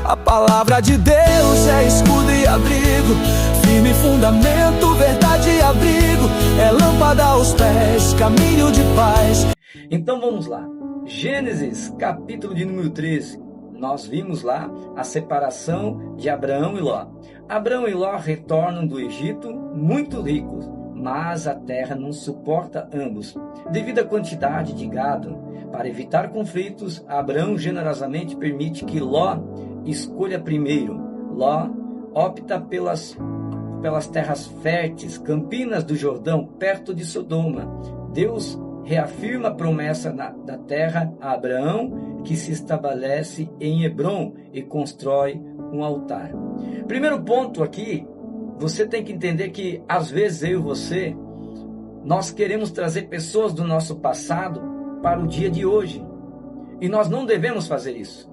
A palavra de Deus é escudo e abrigo, firme fundamento, verdade e abrigo, é lâmpada aos pés, caminho de paz. Então vamos lá, Gênesis capítulo de número 13, nós vimos lá a separação de Abraão e Ló. Abraão e Ló retornam do Egito muito ricos, mas a terra não suporta ambos. Devido à quantidade de gado, para evitar conflitos, Abraão generosamente permite que Ló escolha primeiro. Ló opta pelas terras férteis, Campinas do Jordão, perto de Sodoma. Deus reafirma a promessa da terra a Abraão, que se estabelece em Hebrom e constrói um altar. Primeiro ponto aqui, você tem que entender que às vezes eu e você, nós queremos trazer pessoas do nosso passado para o dia de hoje. E nós não devemos fazer isso.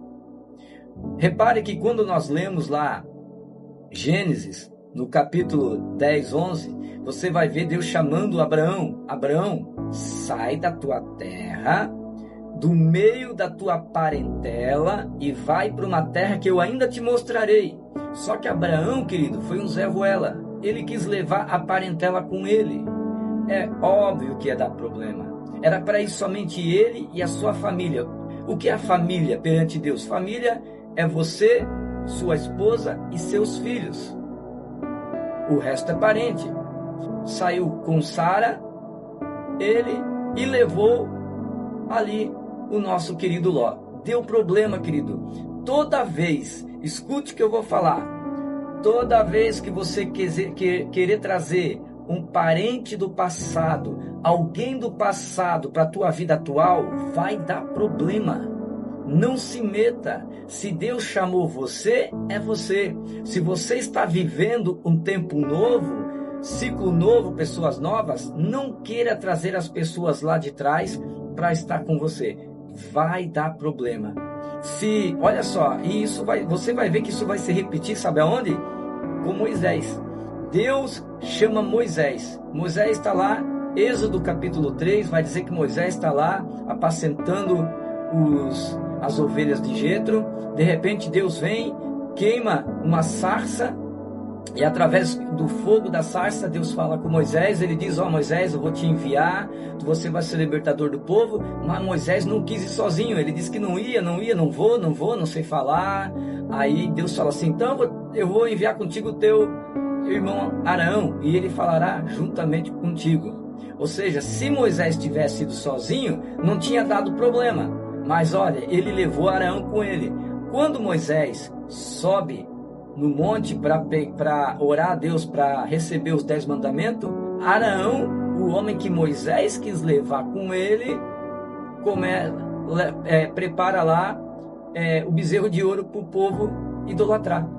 Repare que quando nós lemos lá Gênesis, no capítulo 10, 11, você vai ver Deus chamando Abraão. Abraão, sai da tua terra, do meio da tua parentela e vai para uma terra que eu ainda te mostrarei. Só que Abraão, querido, foi um Zé Ruela. Ele quis levar a parentela com ele. É óbvio que ia dar problema. Era para ir somente ele e a sua família. O que é a família perante Deus? Família é você, sua esposa e seus filhos. O resto é parente. Saiu com Sara, ele, e levou ali o nosso querido Ló. Deu problema, querido. Toda vez, escute o que eu vou falar. Toda vez que você querer trazer um parente do passado, alguém do passado para a tua vida atual, vai dar problema. Não se meta. Se Deus chamou você, é você. Se você está vivendo um tempo novo, ciclo novo, pessoas novas, não queira trazer as pessoas lá de trás para estar com você. Vai dar problema. Olha só, e você vai ver que isso vai se repetir, sabe aonde? Com Moisés. Deus chama Moisés. Moisés está lá, Êxodo capítulo 3, vai dizer que Moisés está lá apacentando as ovelhas de Jetro. De repente Deus vem, queima uma sarça, e através do fogo da sarça, Deus fala com Moisés. Ele diz: Moisés, eu vou te enviar, você vai ser libertador do povo. Mas Moisés não quis ir sozinho, ele disse que não ia, não vou, não sei falar. Aí Deus fala assim: então eu vou enviar contigo o teu irmão Arão, e ele falará juntamente contigo. Ou seja, se Moisés tivesse ido sozinho, não tinha dado problema. Mas olha, ele levou Arão com ele. Quando Moisés sobe no monte para orar a Deus, para receber os 10 mandamentos, Arão, o homem que Moisés quis levar com ele, prepara lá o bezerro de ouro para o povo idolatrar.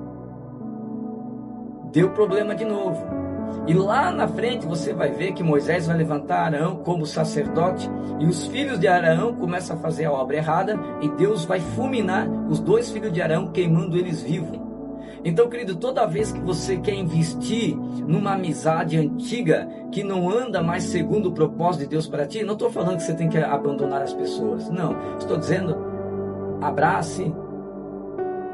Deu problema de novo. E lá na frente você vai ver que Moisés vai levantar Arão como sacerdote, e os filhos de Arão começam a fazer a obra errada, e Deus vai fulminar os 2 filhos de Arão, queimando eles vivos. Então, querido, toda vez que você quer investir numa amizade antiga que não anda mais segundo o propósito de Deus para ti, não estou falando que você tem que abandonar as pessoas, não, estou dizendo, abrace,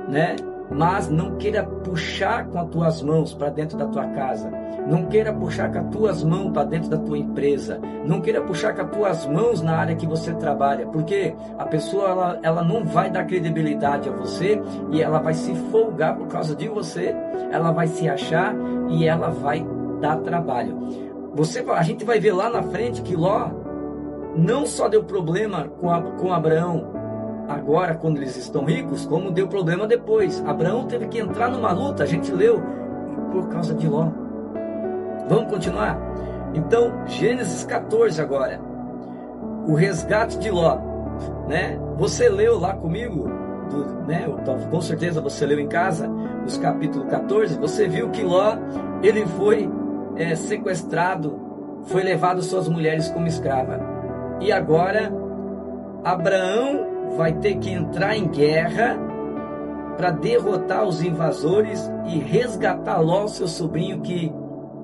né? Mas não queira puxar com as tuas mãos para dentro da tua casa. Não queira puxar com as tuas mãos para dentro da tua empresa. Não queira puxar com as tuas mãos na área que você trabalha. Porque a pessoa ela não vai dar credibilidade a você, e ela vai se folgar por causa de você. Ela vai se achar e ela vai dar trabalho. A gente vai ver lá na frente que Ló não só deu problema com Abraão agora, quando eles estão ricos, como deu problema depois. Abraão teve que entrar numa luta, a gente leu, por causa de Ló. Vamos continuar? Então, Gênesis 14 agora. O resgate de Ló, né? Você leu lá comigo, com certeza você leu em casa, os capítulos 14, você viu que Ló, ele foi sequestrado, foi levado suas mulheres como escrava. E agora, Abraão vai ter que entrar em guerra para derrotar os invasores e resgatar Ló, seu sobrinho, que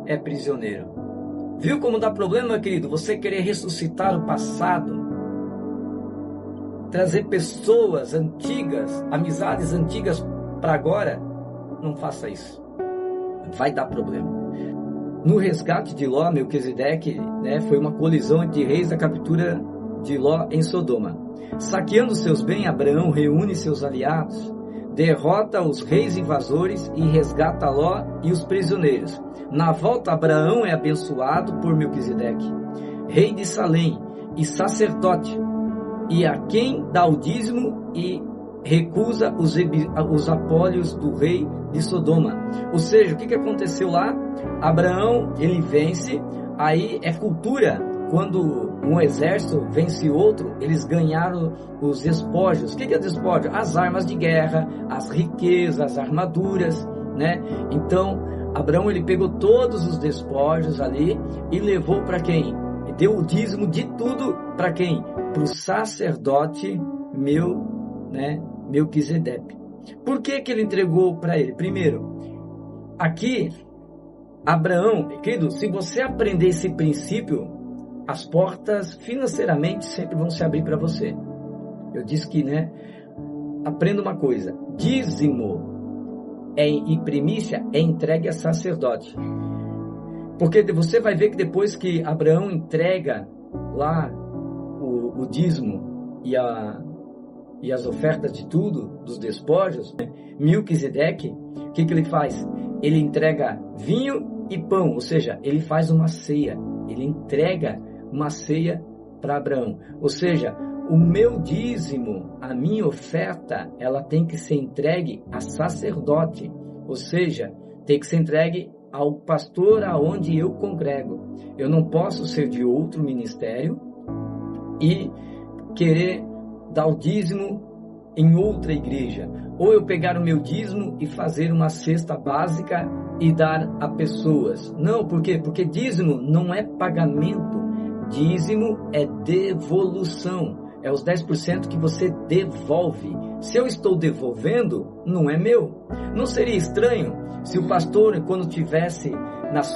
é prisioneiro. Viu como dá problema, meu querido? Você querer ressuscitar o passado, trazer pessoas antigas, amizades antigas para agora, não faça isso. Vai dar problema. No resgate de Ló, Melquisedeque, foi uma colisão entre reis da captura de Ló em Sodoma. Saqueando seus bens, Abraão reúne seus aliados, derrota os reis invasores e resgata Ló e os prisioneiros. Na volta, Abraão é abençoado por Melquisedeque, rei de Salém e sacerdote, e a quem dá o dízimo e recusa os apólios do rei de Sodoma. Ou seja, o que aconteceu lá? Abraão, ele vence, aí é cultura. Quando um exército vence outro, eles ganharam os despojos. O que é despojo? As armas de guerra, as riquezas, as armaduras, Então, Abraão, ele pegou todos os despojos ali e levou para quem? Deu o dízimo de tudo para quem? Para o sacerdote Melquisedeque. Por que ele entregou para ele? Primeiro, aqui, Abraão, querido, se você aprender esse princípio, as portas financeiramente sempre vão se abrir para você. Eu disse que, aprenda uma coisa, dízimo e primícia é entregue a sacerdote. Porque você vai ver que depois que Abraão entrega lá o dízimo e as ofertas de tudo, dos despojos, Melquisedeque, o que ele faz? Ele entrega vinho e pão, ou seja, ele faz uma ceia, ele entrega uma ceia para Abraão. Ou seja, o meu dízimo, a minha oferta, ela tem que ser entregue a sacerdote, ou seja, tem que ser entregue ao pastor aonde eu congrego. Eu não posso ser de outro ministério e querer dar o dízimo em outra igreja, ou eu pegar o meu dízimo e fazer uma cesta básica e dar a pessoas. Não, por quê? Porque dízimo não é pagamento, dízimo é devolução, é os 10% que você devolve. Se eu estou devolvendo, não é meu. Não seria estranho se o pastor, quando estivesse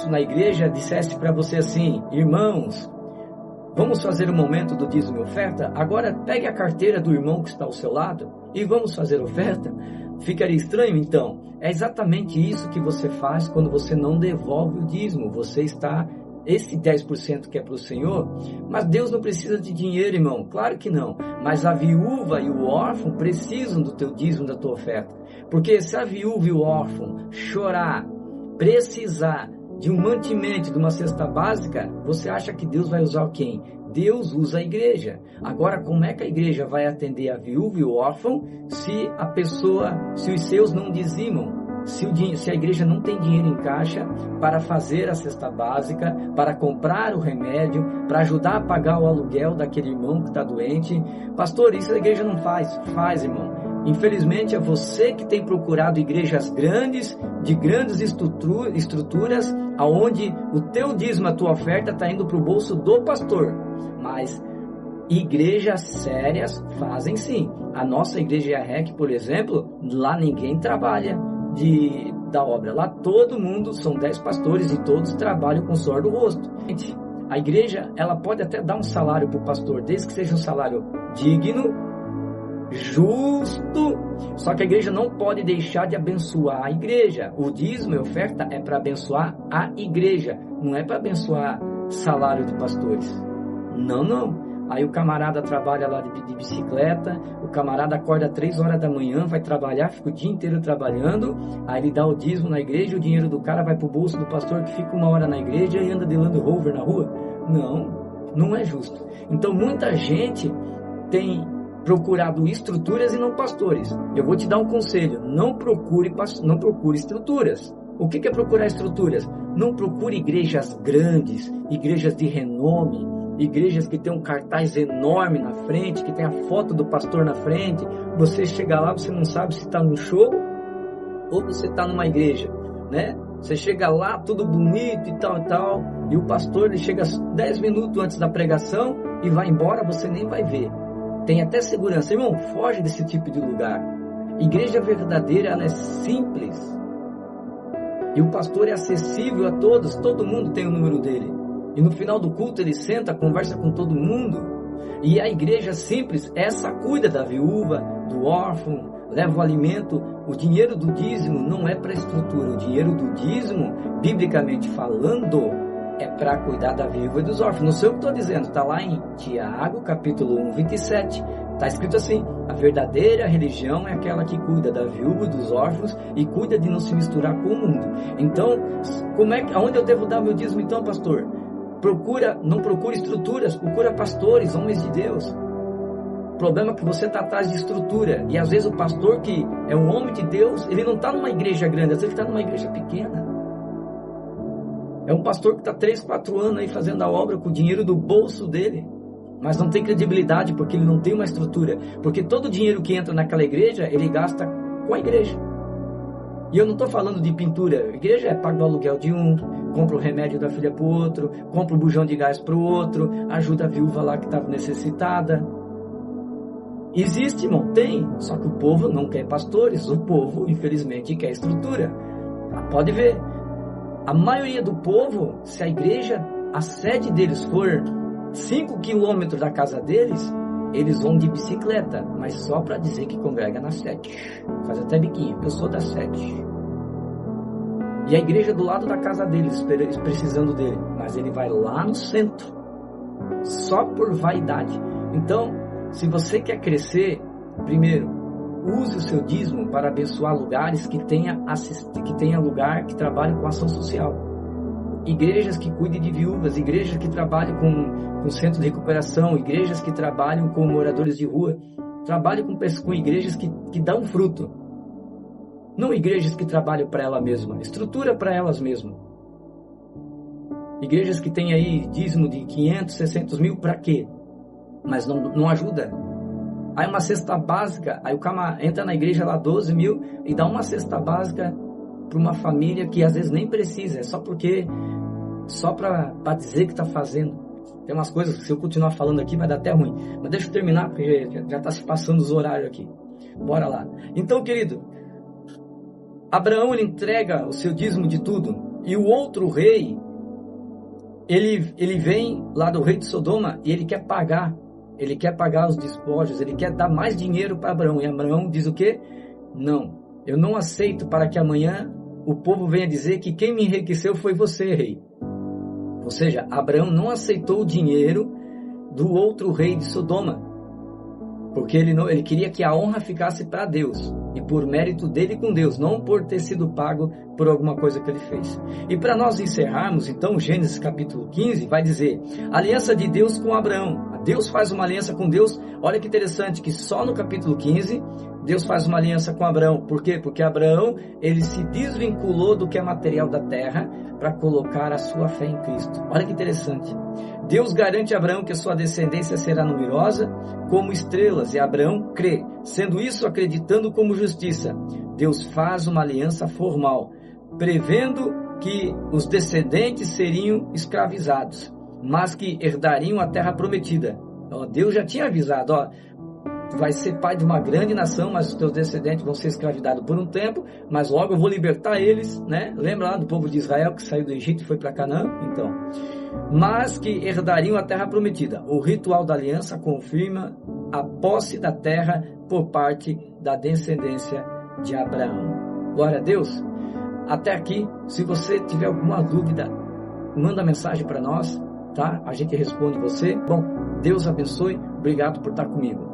na igreja, dissesse para você assim: irmãos, vamos fazer o momento do dízimo e oferta? Agora pegue a carteira do irmão que está ao seu lado e vamos fazer oferta? Ficaria estranho? Então, é exatamente isso que você faz quando você não devolve o dízimo. Você está, esse 10% que é para o Senhor, mas Deus não precisa de dinheiro, irmão. Claro que não. Mas a viúva e o órfão precisam do teu dízimo, da tua oferta. Porque se a viúva e o órfão chorar, precisar de um mantimento, de uma cesta básica, você acha que Deus vai usar quem? Deus usa a igreja. Agora, como é que a igreja vai atender a viúva e o órfão se os seus não dizimam? Se a igreja não tem dinheiro em caixa para fazer a cesta básica, para comprar o remédio, para ajudar a pagar o aluguel daquele irmão que está doente? Pastor, isso a igreja não faz. Faz, irmão. Infelizmente é você que tem procurado igrejas grandes, de grandes estruturas, aonde o teu dízimo, a tua oferta está indo para o bolso do pastor. Mas igrejas sérias fazem sim. A nossa igreja REC, por exemplo, lá ninguém trabalha da obra. Lá todo mundo, são 10 pastores e todos trabalham com o suor do rosto. A igreja, ela pode até dar um salário para o pastor, desde que seja um salário digno, justo, só que a igreja não pode deixar de abençoar a igreja. O dízimo e oferta é para abençoar a igreja, não é para abençoar salário de pastores. Não. Aí o camarada trabalha lá de bicicleta, o camarada acorda 3 horas da manhã, vai trabalhar, fica o dia inteiro trabalhando, aí ele dá o dízimo na igreja, o dinheiro do cara vai pro bolso do pastor que fica 1 hora na igreja e anda de Land Rover na rua. Não é justo. Então muita gente tem procurado estruturas e não pastores. Eu vou te dar um conselho: não procure estruturas. O que é procurar estruturas? Não procure igrejas grandes, igrejas de renome, igrejas que tem um cartaz enorme na frente, que tem a foto do pastor na frente. Você chega lá, você não sabe se está num show ou você está numa igreja, Você chega lá, tudo bonito e tal, e o pastor ele chega 10 minutos antes da pregação e vai embora, você nem vai ver. Tem até segurança. Irmão, foge desse tipo de lugar. Igreja verdadeira, ela é simples. E o pastor é acessível a todos, todo mundo tem o número dele. E no final do culto ele senta, conversa com todo mundo. E a igreja simples, essa cuida da viúva, do órfão, leva o alimento. O dinheiro do dízimo não é para estrutura. O dinheiro do dízimo, biblicamente falando, é para cuidar da viúva e dos órfãos. Não sei o que estou dizendo, está lá em Tiago, capítulo 1, 27. Está escrito assim: a verdadeira religião é aquela que cuida da viúva e dos órfãos e cuida de não se misturar com o mundo. Então, aonde eu devo dar meu dízimo então, pastor? Não procura estruturas, procura pastores, homens de Deus. O problema é que você está atrás de estrutura. E às vezes o pastor que é um homem de Deus, ele não está numa igreja grande, às vezes ele está numa igreja pequena. É um pastor que está 3, 4 anos aí fazendo a obra com o dinheiro do bolso dele, mas não tem credibilidade porque ele não tem uma estrutura. Porque todo o dinheiro que entra naquela igreja, ele gasta com a igreja. E eu não estou falando de pintura. A igreja paga o aluguel de um, compra o remédio da filha para o outro, compra o bujão de gás para o outro, ajuda a viúva lá que estava necessitada. Existe, irmão? Tem. Só que o povo não quer pastores. O povo, infelizmente, quer estrutura. Pode ver. A maioria do povo, se a igreja, a sede deles for 5 quilômetros da casa deles, eles vão de bicicleta, mas só para dizer que congrega na sede. Faz até biquinho, eu sou da sede. E a igreja do lado da casa deles, precisando dele, mas ele vai lá no centro, só por vaidade. Então, se você quer crescer, primeiro, use o seu dízimo para abençoar lugares que tenha lugar que trabalhe com ação social. Igrejas que cuidem de viúvas, igrejas que trabalhem com centro de recuperação, igrejas que trabalham com moradores de rua. Trabalhe com igrejas que dão fruto. Não igrejas que trabalham para ela mesma, estrutura para elas mesmas. Igrejas que têm aí dízimo de 500, 600 mil, para quê? Mas não ajuda. Aí uma cesta básica, aí o cara entra na igreja lá 12 mil e dá uma cesta básica para uma família que às vezes nem precisa, é só para dizer que está fazendo. Tem umas coisas que se eu continuar falando aqui vai dar até ruim, mas deixa eu terminar porque já está se passando os horários aqui. Bora lá. Então, querido, Abraão, ele entrega o seu dízimo de tudo, e o outro rei, ele vem lá do rei de Sodoma e ele quer pagar os despojos, ele quer dar mais dinheiro para Abraão. E Abraão diz o quê? Não, eu não aceito para que amanhã o povo venha dizer que quem me enriqueceu foi você, rei. Ou seja, Abraão não aceitou o dinheiro do outro rei de Sodoma, porque ele queria que a honra ficasse para Deus, e por mérito dele com Deus, não por ter sido pago por alguma coisa que ele fez. E para nós encerrarmos, então, Gênesis capítulo 15 vai dizer: aliança de Deus com Abraão. Deus faz uma aliança com Deus. Olha que interessante que só no capítulo 15 Deus faz uma aliança com Abraão. Por quê? Porque Abraão, ele se desvinculou do que é material da terra para colocar a sua fé em Cristo. Olha que interessante. Deus garante a Abraão que a sua descendência será numerosa como estrelas, e Abraão crê, sendo isso acreditando como justiça. Deus faz uma aliança formal, prevendo que os descendentes seriam escravizados, mas que herdariam a terra prometida. Deus já tinha avisado, tu vai ser pai de uma grande nação, mas os teus descendentes vão ser escravizados por um tempo, mas logo eu vou libertar eles, né? Lembra lá do povo de Israel que saiu do Egito e foi para Canaã? Então, mas que herdariam a terra prometida. O ritual da aliança confirma a posse da terra por parte da descendência de Abraão. Glória a Deus. Até aqui, se você tiver alguma dúvida, manda mensagem para nós, tá? A gente responde você. Bom, Deus abençoe. Obrigado por estar comigo.